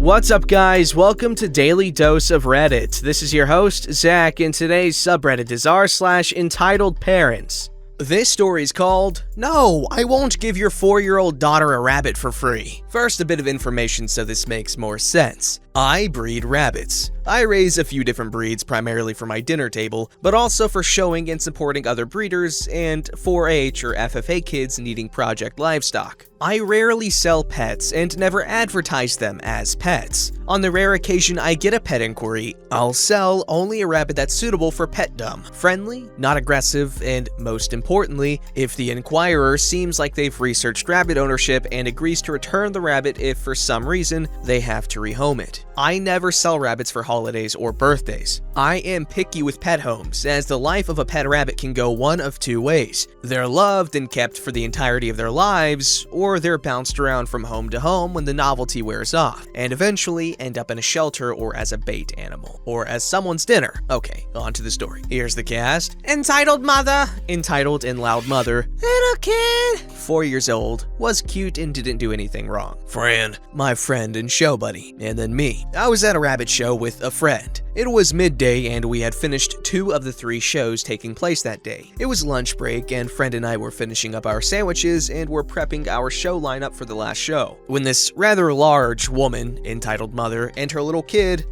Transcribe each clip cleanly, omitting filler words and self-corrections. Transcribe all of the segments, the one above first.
What's up, guys? Welcome to Daily Dose of Reddit. This is your host, Zach, and today's subreddit is r/EntitledParents. This story is called, "No, I won't give your 4-year-old daughter a rabbit for free." First, a bit of information so this makes more sense. I breed rabbits. I raise a few different breeds primarily for my dinner table, but also for showing and supporting other breeders and 4-H or FFA kids needing project livestock. I rarely sell pets and never advertise them as pets. On the rare occasion I get a pet inquiry, I'll sell only a rabbit that's suitable for petdom, friendly, not aggressive, and most importantly, if the inquirer seems like they've researched rabbit ownership and agrees to return the rabbit if for some reason they have to rehome it. I never sell rabbits for holidays or birthdays. I am picky with pet homes, as the life of a pet rabbit can go one of two ways. They're loved and kept for the entirety of their lives, or they're bounced around from home to home when the novelty wears off, and eventually end up in a shelter or as a bait animal, or as someone's dinner. Okay, on to the story. Here's the cast. Entitled mother. Entitled and loud mother. Little kid. 4 years old. Was cute and didn't do anything wrong. Friend. My friend and show buddy. And then me. I was at a rabbit show with a friend. It was midday and we had finished 2 of the 3 shows taking place that day. It was lunch break and friend and I were finishing up our sandwiches and were prepping our show lineup for the last show, when this rather large woman, entitled mother, and her little kid,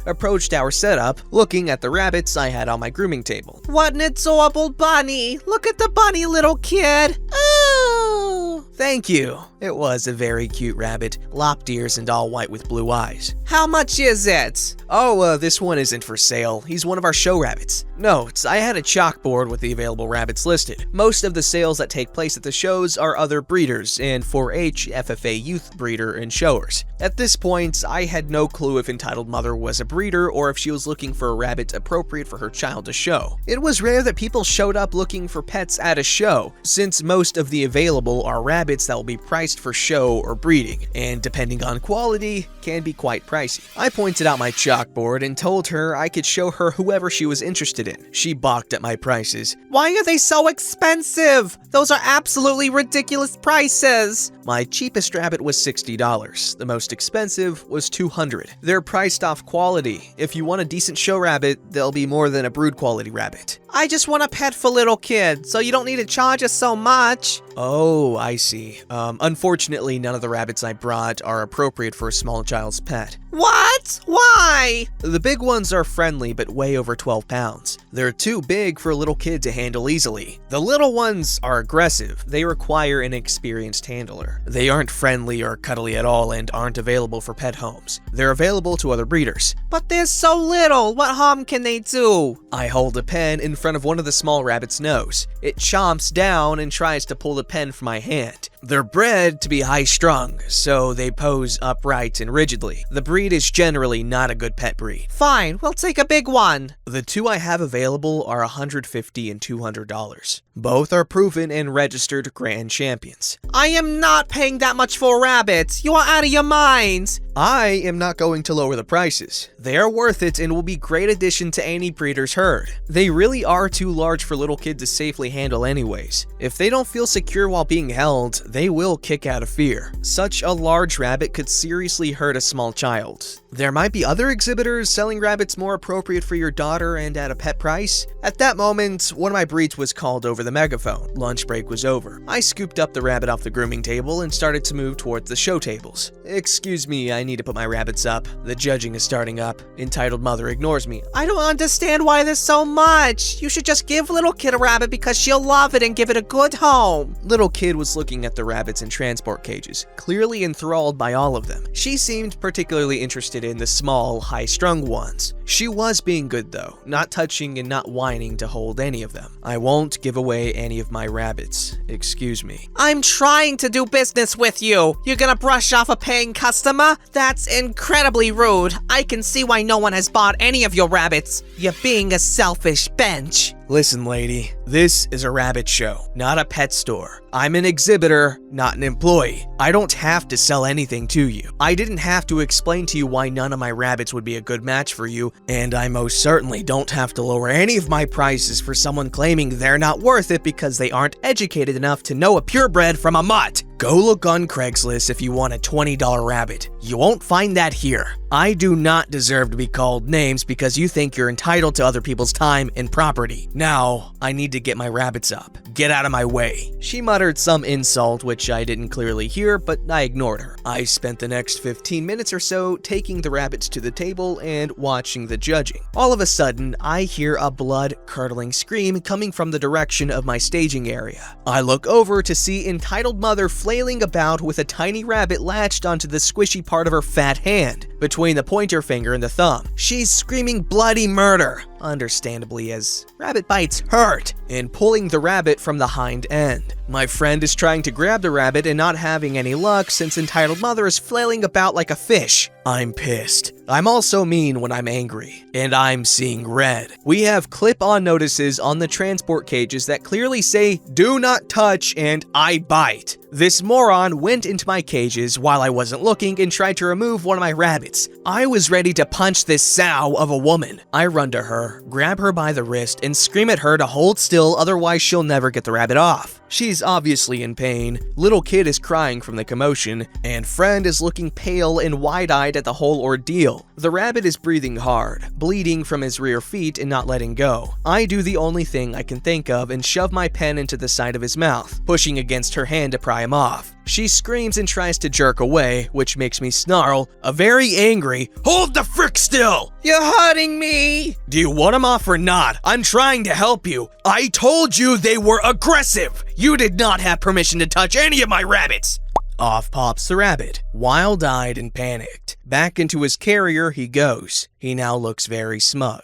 approached our setup, looking at the rabbits I had on my grooming table. "What an adorable bunny! Look at the bunny, little kid! Oh!" "Thank you." It was a very cute rabbit, lopped ears and all white with blue eyes. "How much is it?" "Oh, this one isn't for sale. He's one of our show rabbits." Notes: I had a chalkboard with the available rabbits listed. Most of the sales that take place at the shows are other breeders and 4-H FFA youth breeder and showers. At this point, I had no clue if Entitled Mother was a breeder or if she was looking for a rabbit appropriate for her child to show. It was rare that people showed up looking for pets at a show, since most of the available are rabbits that will be priced for show or breeding, and depending on quality, can be quite pricey. I pointed out my chalkboard and told her I could show her whoever she was interested in. She balked at my prices. "Why are they so expensive? Those are absolutely ridiculous prices." My cheapest rabbit was $60. The most expensive was $200. They're priced off quality. If you want a decent show rabbit, they'll be more than a brood quality rabbit. "I just want a pet for little kids, so you don't need to charge us so much." "Oh, I see. Unfortunately, none of the rabbits I brought are appropriate for a small child's pet." "What? Why?" "The big ones are friendly but weigh over 12 pounds. They're too big for a little kid to handle easily. The little ones are aggressive. They require an experienced handler. They aren't friendly or cuddly at all and aren't available for pet homes. They're available to other breeders." "But they're so little. What harm can they do?" I hold a pen in front of one of the small rabbit's nose. It chomps down and tries to pull the pen from my hand. They're bred to be high-strung, so they pose upright and rigidly. The breed is generally not a good pet breed. "Fine, we'll take a big one." The 2 I have available are $150 and $200. Both are proven and registered grand champions. "I am not paying that much for a rabbit. You are out of your mind." I am not going to lower the prices. They are worth it and will be great addition to any breeder's herd. They really are too large for little kids to safely handle anyways. If they don't feel secure while being held, they will kick out of fear. Such a large rabbit could seriously hurt a small child. There might be other exhibitors selling rabbits more appropriate for your daughter and at a pet price. At that moment, one of my breeds was called over the megaphone. Lunch break was over. I scooped up the rabbit off the grooming table and started to move towards the show tables. "Excuse me, I need to put my rabbits up. The judging is starting up." Entitled Mother ignores me. "I don't understand why there's so much. You should just give little kid a rabbit because she'll love it and give it a good home." Little kid was looking at the rabbits in transport cages, clearly enthralled by all of them. She seemed particularly interested in the small, high-strung ones. She was being good though, not touching and not whining to hold any of them. "I won't give away any of my rabbits. Excuse me." "I'm trying to do business with you. You're gonna brush off a paying customer? That's incredibly rude. I can see why no one has bought any of your rabbits. You're being a selfish bench." "Listen, lady, this is a rabbit show, not a pet store. I'm an exhibitor, not an employee. I don't have to sell anything to you. I didn't have to explain to you why none of my rabbits would be a good match for you, and I most certainly don't have to lower any of my prices for someone claiming they're not worth it because they aren't educated enough to know a purebred from a mutt." Go look on Craigslist if you want a $20 rabbit. You won't find that here. I do not deserve to be called names because you think you're entitled to other people's time and property. Now, I need to get my rabbits up. Get out of my way. She muttered some insult, which I didn't clearly hear, but I ignored her. I spent the next 15 minutes or so taking the rabbits to the table and watching the judging. All of a sudden, I hear a blood-curdling scream coming from the direction of my staging area. I look over to see entitled mother flailing about with a tiny rabbit latched onto the squishy part of her fat hand, between the pointer finger and the thumb. She's screaming bloody murder, understandably, as rabbit bites hurt, and pulling the rabbit from the hind end. My friend is trying to grab the rabbit and not having any luck since entitled mother is flailing about like a fish. I'm pissed. I'm also mean when I'm angry, and I'm seeing red. We have clip-on notices on the transport cages that clearly say, "Do not touch" and "I bite." This moron went into my cages while I wasn't looking and tried to remove one of my rabbits. I was ready to punch this sow of a woman. I run to her, grab her by the wrist, and scream at her to hold still, otherwise she'll never get the rabbit off. She's obviously in pain, little kid is crying from the commotion, and friend is looking pale and wide-eyed at the whole ordeal. The rabbit is breathing hard, bleeding from his rear feet and not letting go. I do the only thing I can think of and shove my pen into the side of his mouth, pushing against her hand to pry him off. She screams and tries to jerk away, which makes me snarl, a very angry, "Hold the frick still! You're hurting me!" "Do you want him off or not? I'm trying to help you. I told you they were aggressive! You did not have permission to touch any of my rabbits!" Off pops the rabbit, wild-eyed and panicked. Back into his carrier he goes. He now looks very smug.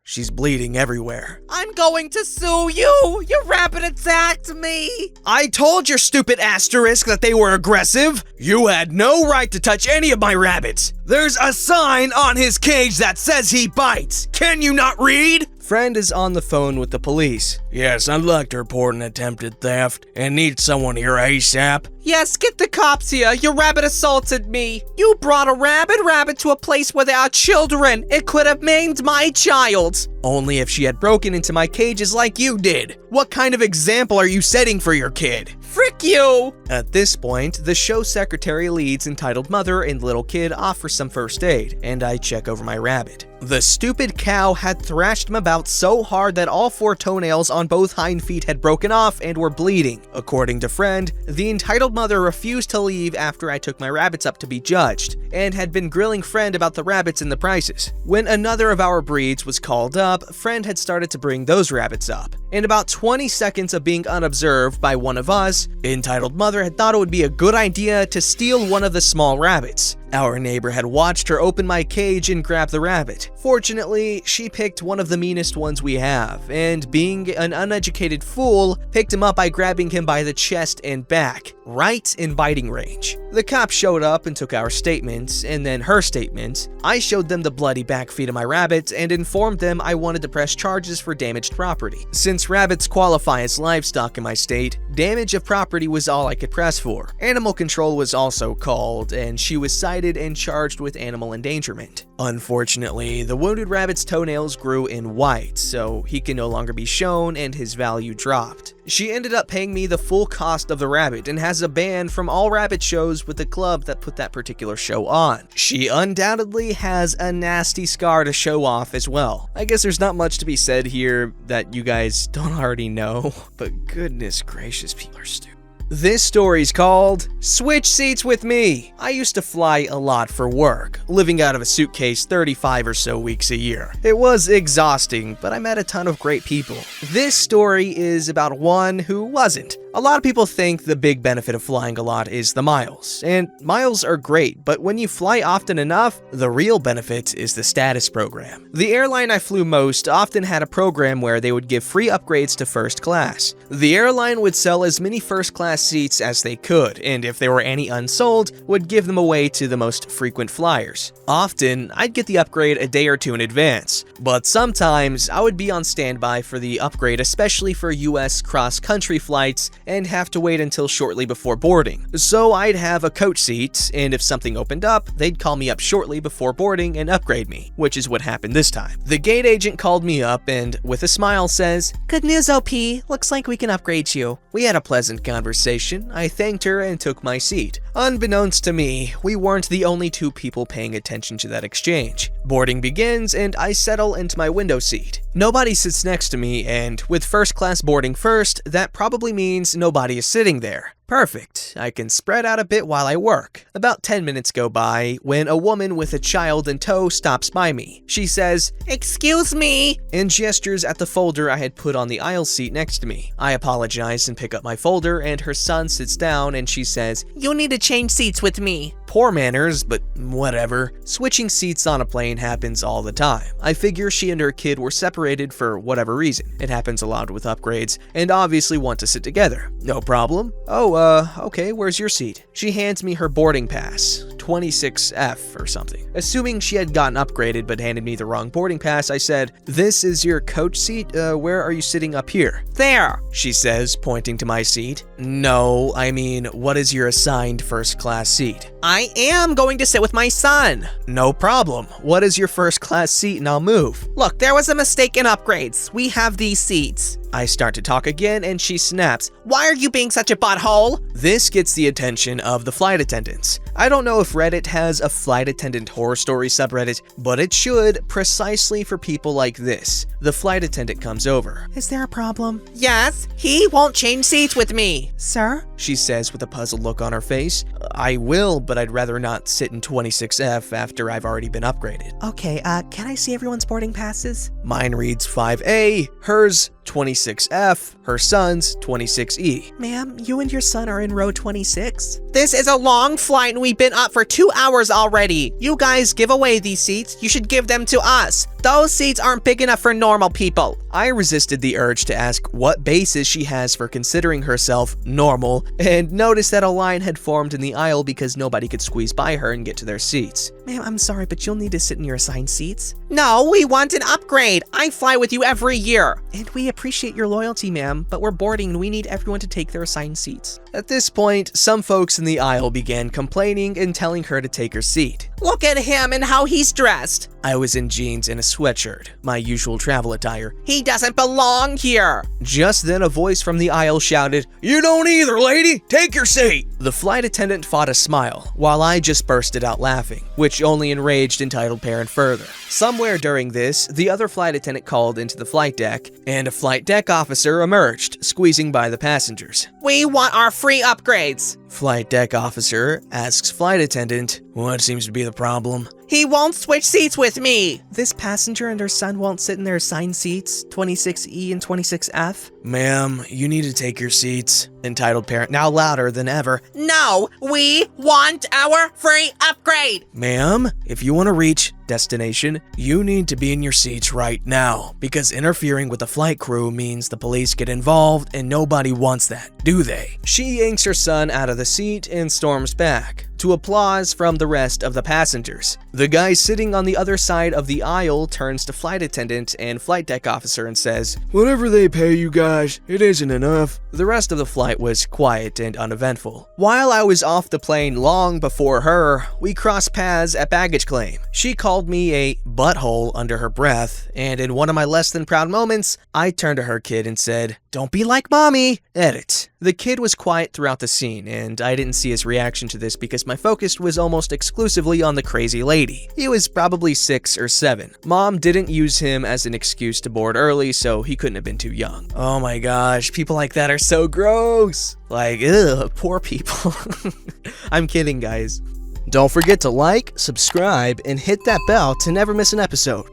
She's bleeding everywhere. "I'm going to sue you! Your rabbit attacked me!" "I told your stupid asterisk that they were aggressive! You had no right to touch any of my rabbits! There's a sign on his cage that says he bites! Can you not read?" Friend is on the phone with the police. "Yes, I'd like to report an attempted theft and need someone here ASAP." "Yes, get the cops here. Your rabbit assaulted me. You brought a rabid rabbit to a place where there are children. It could have maimed my child." "Only if she had broken into my cages like you did. What kind of example are you setting for your kid?" "Frick you!" At this point, the show secretary leads entitled mother and little kid off for some first aid, and I check over my rabbit. The stupid cow had thrashed him about so hard that all 4 toenails on both hind feet had broken off and were bleeding. According to friend, the entitled mother refused to leave after I took my rabbits up to be judged, and had been grilling friend about the rabbits and the prices. When another of our breeds was called up, friend had started to bring those rabbits up. In about 20 seconds of being unobserved by one of us, entitled mother had thought it would be a good idea to steal one of the small rabbits. Our neighbor had watched her open my cage and grab the rabbit. Fortunately, she picked one of the meanest ones we have, and being an uneducated fool, picked him up by grabbing him by the chest and back, right in biting range. The cops showed up and took our statements, and then her statement. I showed them the bloody back feet of my rabbit and informed them I wanted to press charges for damaged property. Since rabbits qualify as livestock in my state, damage of property was all I could press for. Animal control was also called, and she was cited and charged with animal endangerment. Unfortunately, the wounded rabbit's toenails grew in white, so he can no longer be shown and his value dropped. She ended up paying me the full cost of the rabbit and has a ban from all rabbit shows with the club that put that particular show on. She undoubtedly has a nasty scar to show off as well. I guess there's not much to be said here that you guys don't already know, but goodness gracious, people are stupid. This story's called Switch Seats with Me. I used to fly a lot for work, living out of a suitcase 35 or so weeks a year. It was exhausting, but I met a ton of great people. This story is about one who wasn't. A lot of people think the big benefit of flying a lot is the miles, and miles are great, but when you fly often enough, the real benefit is the status program. The airline I flew most often had a program where they would give free upgrades to first class. The airline would sell as many first class seats as they could, and if there were any unsold, would give them away to the most frequent flyers. Often, I'd get the upgrade a day or two in advance, but sometimes I would be on standby for the upgrade, especially for US cross-country flights, and have to wait until shortly before boarding. So I'd have a coach seat, and if something opened up, they'd call me up shortly before boarding and upgrade me, which is what happened this time. The gate agent called me up and, with a smile, says, "Good news, OP. Looks like we can upgrade you." We had a pleasant conversation. I thanked her and took my seat. Unbeknownst to me, we weren't the only two people paying attention to that exchange. Boarding begins, and I settle into my window seat. Nobody sits next to me, and with first class boarding first, that probably means nobody is sitting there. Perfect. I can spread out a bit while I work. About 10 minutes go by when a woman with a child in tow stops by me. She says, "Excuse me," and gestures at the folder I had put on the aisle seat next to me. I apologize and pick up my folder, and her son sits down and she says, "You need to change seats with me." Poor manners, but whatever. Switching seats on a plane happens all the time. I figure she and her kid were separated for whatever reason. It happens a lot with upgrades, and obviously want to sit together. No problem. Okay, where's your seat? She hands me her boarding pass, 26F or something. Assuming she had gotten upgraded but handed me the wrong boarding pass, I said, "This is your coach seat? Where are you sitting up here?" "There," she says, pointing to my seat. "No, I mean, what is your assigned first class seat?" "I am going to sit with my son." "No problem. What is your first class seat and I'll move." "Look, there was a mistake in upgrades. We have these seats." I start to talk again and she snaps, "Why are you being such a butthole?" This gets the attention of the flight attendants. I don't know if Reddit has a flight attendant horror story subreddit, but it should, precisely for people like this. The flight attendant comes over. "Is there a problem?" "Yes, he won't change seats with me." "Sir?" she says with a puzzled look on her face. "I will, but I'd rather not sit in 26F after I've already been upgraded." "Okay, can I see everyone's boarding passes?" Mine reads 5A, hers 26F, her son's 26E. "Ma'am, you and your son are in row 26. This is a long flight and we've been up for 2 hours already. You guys give away these seats, you should give them to us. Those seats aren't big enough for normal people." I resisted the urge to ask what basis she has for considering herself normal, and noticed that a line had formed in the aisle because nobody could squeeze by her and get to their seats. "Ma'am, I'm sorry, but you'll need to sit in your assigned seats." "No, we want an upgrade. I fly with you every year." "And we appreciate your loyalty, ma'am, but we're boarding and we need everyone to take their assigned seats." At this point, some folks in the aisle began complaining and telling her to take her seat. "Look at him and how he's dressed." I was in jeans and a sweatshirt, my usual travel attire. "He doesn't belong here." Just then a voice from the aisle shouted, "You don't either, lady! Take your seat!" The flight attendant fought a smile, while I just bursted out laughing, which only enraged entitled parent further. Somewhere during this, the other flight attendant called into the flight deck, and a flight deck officer emerged, squeezing by the passengers. "We want our free upgrades." Flight deck officer asks flight attendant, "What seems to be the problem?" "He won't switch seats with me." "This passenger and her son won't sit in their assigned seats, 26E and 26F. "Ma'am, you need to take your seats." Entitled parent, now louder than ever. "No, we want our free upgrade." "Ma'am, if you want to reach destination, you need to be in your seats right now, because interfering with the flight crew means the police get involved and nobody wants that, do they?" She yanks her son out of the seat and storms back, to applause from the rest of the passengers. The guy sitting on the other side of the aisle turns to flight attendant and flight deck officer and says, "Whatever they pay you guys, it isn't enough." The rest of the flight was quiet and uneventful. While I was off the plane long before her, we crossed paths at baggage claim. She called me a butthole under her breath, and in one of my less than proud moments, I turned to her kid and said, "Don't be like mommy." Edit. The kid was quiet throughout the scene, and I didn't see his reaction to this because my focus was almost exclusively on the crazy lady. He was probably 6 or 7. Mom didn't use him as an excuse to board early, so he couldn't have been too young. Oh my gosh, people like that are so gross. Like, ugh, poor people. I'm kidding, guys. Don't forget to like, subscribe, and hit that bell to never miss an episode.